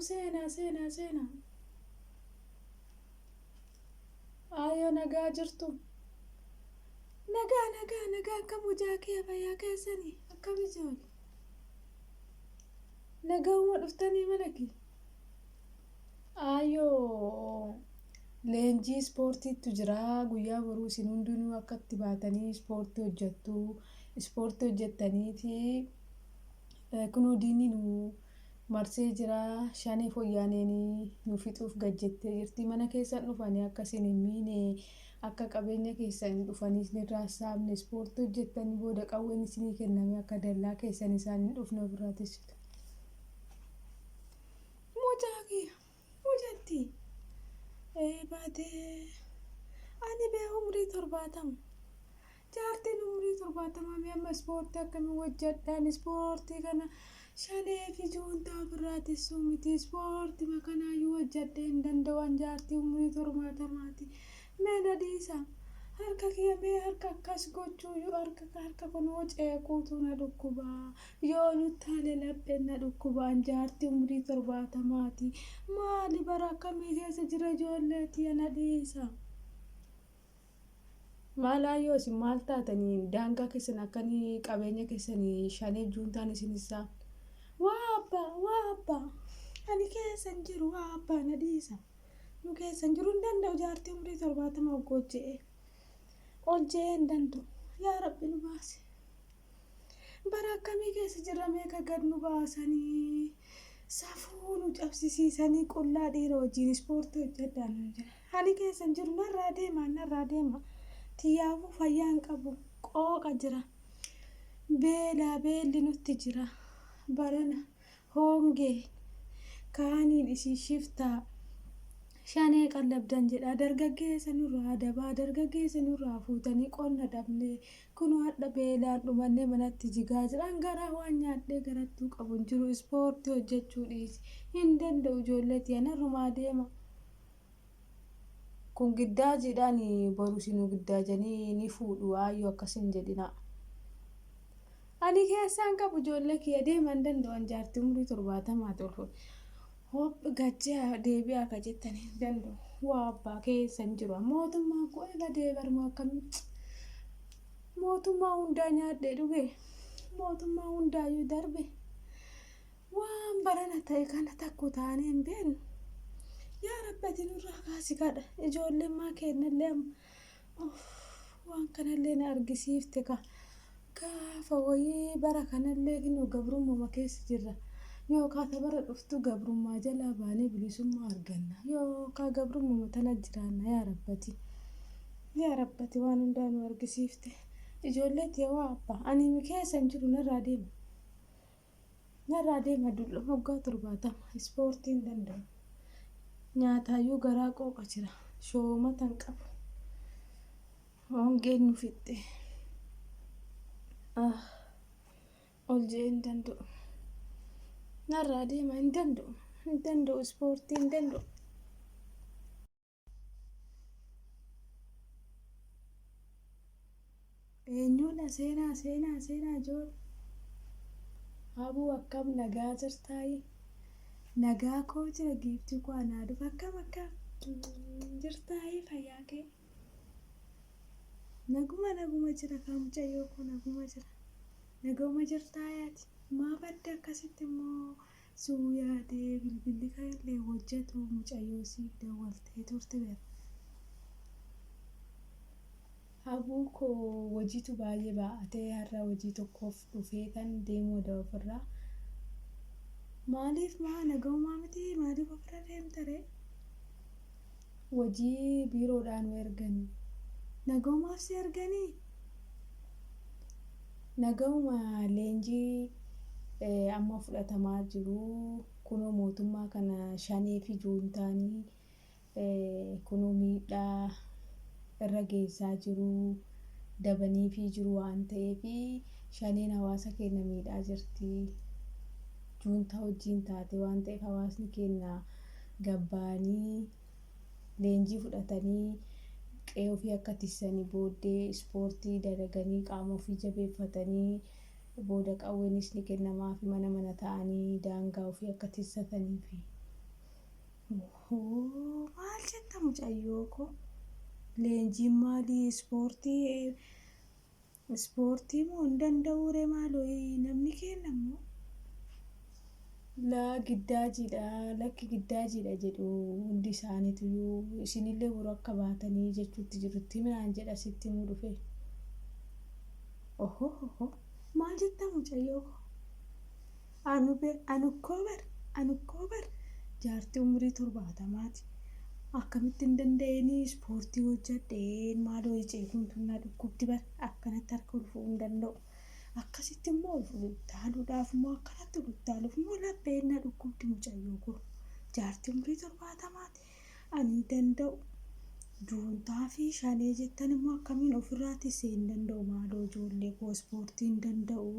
Seenaa. Aayoo nagaa jirtu. Nagaa akka mujaakee fayyaa keessanii akkami jiru? Nagauma dhuftanii mana kee? Aayoo leenjii ispoortiitu jira guyyaa boruu isin hundinuu akka itti baatanii ispoortii hojjettaniiti kunoo diinni nu marsee jira shanii fooyyaaneenii nu fixuuf gajjettee jirti mana keessan dhufanii akka isin hin miine akka qabeenya keessan dhufanii isinirraa saamne ispoortii hojjettanii booda qawween isinii kenname akka dallaa keessan isaan hin dhufne ofirraa teessitu. Mujatti baatee ani bee umrii 70 jaartiin umrii 70 mee amma ispoortii akkamii hojjedhaan ispoortii kana shalee fi juuntaa ofirraa teessuu miti ispoortii makanaayyuu hojjedhee hin danda'an jaartii umrii 70 mee na dhiisa harka kiyya mee harka akkas gochuuyyuu harka kunoo ceekuutu na dhukkubaa yoo nuttaalee lapheen na dhukkubaan jaartii umrii 70 maali bara akkamii keessa jira ijoolleetii na dhiisa. Maalaayyoo isin maal taatanii daangaa keessan akkanii qabeenya keessanii shalee juuntaan isinisa waa abbaa ani keessan jiru waa abbaa na dhiisa nu keessan jiru hin danda'u jaartii umrii 70 hojjee ol jee hin danda'u yaa rabbi nu baase bara akkamii keessa jirra meeqa gad nu baasanii safuu nu cabsisiisanii qullaa dhiira wajjin ispoortii hojjedhaan nu jira ani keessan jiru narraa deema Tiyyaafuu fayyaan qabu qooqa jira beelli nutti jira barana hongee kaaniin isii shiftaa shanee qallabdan jedha dargaggeessa nurraa dabaa dargaggeessa nurraa fuutanii qonna dhabnee kunoo hadha beelaan dhumannee manatti jigaa jiran gara waan nyaadhee garattuu qabu jiru ispoortii hojjechuu dhiisi hin danda'u ijoolleetii anarrumaa deema. Kun giddaa jedhaan boru isinuu giddaa janii ni fuudhu aayyoo akkasin jedhina. Ani keessaan qabu ijoollee kiyya deeman danda'an jaartii umrii 70 tolfu. Hop gajjaa deebi'aa akka jettanii hin danda'u. Waa abbaa keessan jiru. Mootummaan koo ega deebarmaa akkamii? Mootummaa hundaa nyaadhee dhuge. Mootummaa hundaayyuu darbe. Waan barana ta'e kana takku taanee hin beeknu. Yaa rabbati nurraa kaasi kadha ijoolleen maa kennallee waan kanallee na argisiifte gaafa wayii bara kanallee kinoo gabrummaa keessa jirra yookaan bara dhuftu gabrummaa jalaa baanee bilisummaa arganna yookaan gabrummaa tana jiraanna yaa rabbati waan hundaa nu argisiifte ijoolleetti yoo abbaa ani keessan jiru narraa deema dulla waggaa 70 ispoortiin danda'u. Nyaataayyuu garaa qooqa jira shoomatan qabu hongeen nu fixxe ol jee hin danda'u narraa deema hin danda'u ispoortii hin danda'u. Eenyuudha seenaa ijoollee habuu akkam nagaa jirtaayi. Nagaa koo jira giiftii koo anaa dhufa akkam jirtaayi fayyaa kee naguma jira kaamucayyoo koo naguma jira naguma jirtaayaati maaf adda akkasitti immoo suu yaadee bilbilli kanallee hojjetu mucayyoo siif dawwaltee turte beera. Habuu koo hojiitu baay'ee baa'atee har'a hojii tokkoof dhufee kan deemuu ofirraa. Maaliif nagaumaa miti maaliif ofirra deemtaree? Hojii biiroodhaan nu erganii. Nagaumaaf si erganii? Nagauma leenjii amma fudhatamaa jiru kunoo mootummaa kana shanii fi juuntaanii kunoo miidhaa irra geessaa jiru dabanii fi jiru waan ta'eef shaneen hawaasa keenya miidhaa jirti. Juuntaa wajjin taate waan ta'eef hawaasni keenya gabbaanii leenjii fudhatanii qe'ee ofii akka tissanii booddee ispoortii dalaganii qaama ofii jabeeffatanii booda qawweenis ni kennamaa fi mana ta'anii daangaa ofii akka tissatanii fi Maal jetta mucayyoo koo? Leenjiin maalii ispoortii moo hin danda'u ree maaloo namni kennammoo? Lakki giddaajiidha jedhu hundi isaaniitu isinillee boru akka baatanii jechuutti jirutti minaan jedha sitti himuu dhufe. Maal jetta mucayyoo koo? Anukkoo bar jaartii umurii 70 akkamitti hin danda'inii ispoortii hojjedheen maaloo ceekumtuun na dhukkubdi bar akkanatti harka ulfuu hin danda'u. Akkasitti immoo utaaluudhaaf immoo akkanatti utaaluuf immoo lapheen na dhukkubdi mucayyoo koo. Jaartii umurii 70 ani hin danda'u. Juuntaa fi shanee jettan immoo akkamiin ofirraa tisee hin danda'u maaloo ijoollee koo ispoortii hin danda'u.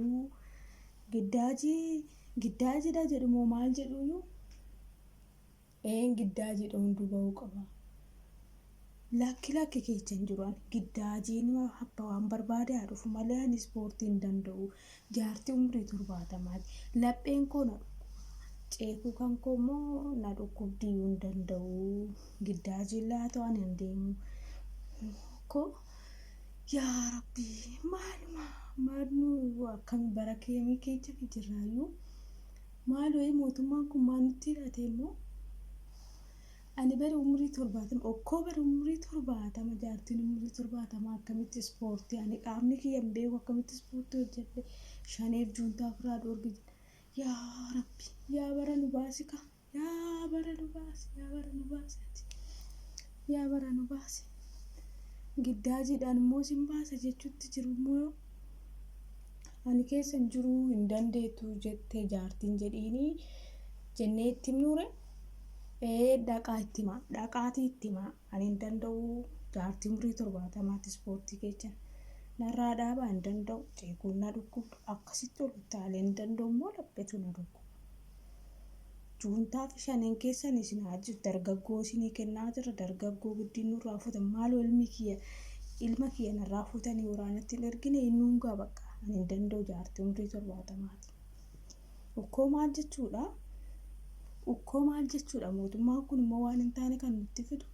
Giddaajiidha jedhumoo maal jedhuyyuu? Giddaajiidha hunduu ba'uu qaba. Lakki keessa hin jiru ani giddaajiin abba waan barbaade haa dhufu malee ani ispoortii hin danda'u. Jaartii umurii 70 lapheen koo na dhukkuba. Ceekuu kan koo immoo na dhukkubdii hin danda'u. Giddaajiin laatoo ani hin deemu. Yaa Rabbii maalnu akkami bara keemii keessa jirraayyuu? Maaloo mootummaan kun maal nutti hidhate immoo? Ani bari umurii 70 okkoo bari umurii 70 jaartiin umurii 70 akkamitti ispoortii ani qaamni kiyya hin beeku akkamitti ispoortii hojjedhe shaneef juuntaa ofirraa dhoorge jedha. Yaa Rabbi yaa bara nu baasi ka yaa bara nu baasi. Giddaajiidhaan immoo sin baasa jechuutti jiru immoo ani keessa hin jiru hin dandeettu jettee jaartiin jedhiinii jennee itti himnuure. Dhaqaatii itti himaa ani hin danda'u jaartii umurii 70 ispoortii keessa narraa dhaabaa hin danda'u ceekuun na dhukkubdu akkasitti ol utaalee hin danda'u immoo lapheetu na dhukkuba. Juuntaa fi shaneen keessan isin haa jiru dargaggoo isinii kennaa jira dargaggoo guddiin nurraa fuutan maaloo ilma kiyya narraa fuutanii waraanatti hin ergine innuun gaa bakka ani hin danda'u jaartii umurii 70. Ukkoo maal jechuudha mootummaan kun immoo waan hin taane kan nutti fidu.